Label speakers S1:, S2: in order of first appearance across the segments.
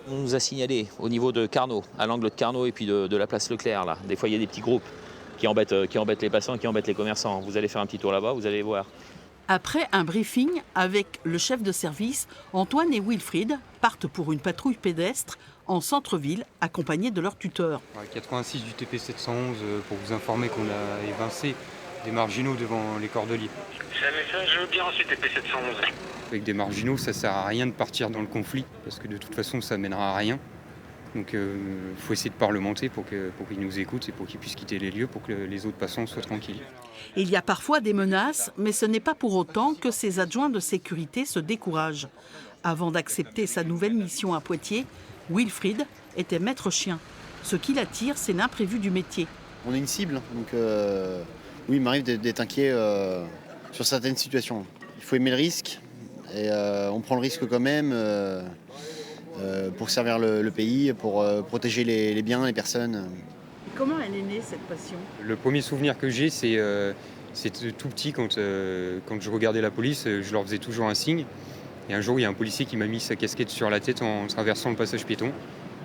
S1: On nous a signalé au niveau de Carnot, à l'angle de Carnot et puis de la place Leclerc. Là. Des fois, il y a des petits groupes qui embêtent les passants, qui embêtent les commerçants. Vous allez faire un petit tour là-bas, vous allez voir.
S2: Après un briefing avec le chef de service, Antoine et Wilfried partent pour une patrouille pédestre en centre-ville, accompagnés de leur tuteur.
S3: 86 du TP 711 pour vous informer qu'on a évincé des marginaux devant les Cordeliers.
S4: C'est un message bien reçu TP 711.
S3: Avec des marginaux, ça sert à rien de partir dans le conflit, parce que de toute façon, ça mènera à rien. Donc il faut essayer de parlementer pour qu'ils nous écoutent et pour qu'ils puissent quitter les lieux, pour que les autres passants soient tranquilles.
S2: Il y a parfois des menaces, mais ce n'est pas pour autant que ces adjoints de sécurité se découragent. Avant d'accepter sa nouvelle mission à Poitiers, Wilfried était maître chien. Ce qui l'attire, c'est l'imprévu du métier.
S5: On est une cible, donc oui, il m'arrive d'être inquiet sur certaines situations. Il faut aimer le risque, et on prend le risque quand même pour servir le pays, pour protéger les biens, les personnes.
S2: Comment elle est née, cette passion ?
S3: Le premier souvenir que j'ai, c'est tout petit, quand je regardais la police, je leur faisais toujours un signe. Et un jour, il y a un policier qui m'a mis sa casquette sur la tête en traversant le passage piéton.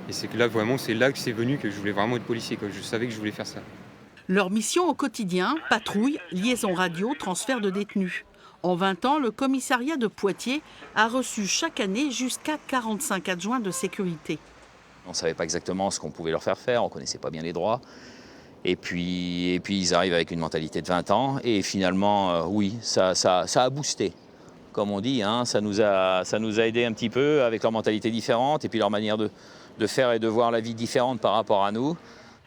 S3: Et c'est que là, vraiment, c'est là que c'est venu que je voulais vraiment être policier, quoi. Je savais que je voulais faire ça.
S2: Leur mission au quotidien, patrouille, liaison radio, transfert de détenus. En 20 ans, le commissariat de Poitiers a reçu chaque année jusqu'à 45 adjoints de sécurité.
S1: On ne savait pas exactement ce qu'on pouvait leur faire, on ne connaissait pas bien les droits. Et puis ils arrivent avec une mentalité de 20 ans. Et finalement, oui, ça a boosté. Comme on dit, hein, ça nous a aidé un petit peu avec leur mentalité différente et puis leur manière de faire et de voir la vie différente par rapport à nous.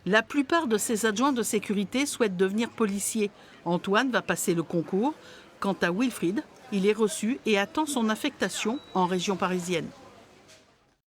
S2: La plupart de ces adjoints de sécurité souhaitent devenir policiers. Antoine va passer le concours. Quant à Wilfried, il est reçu et attend son affectation en région parisienne.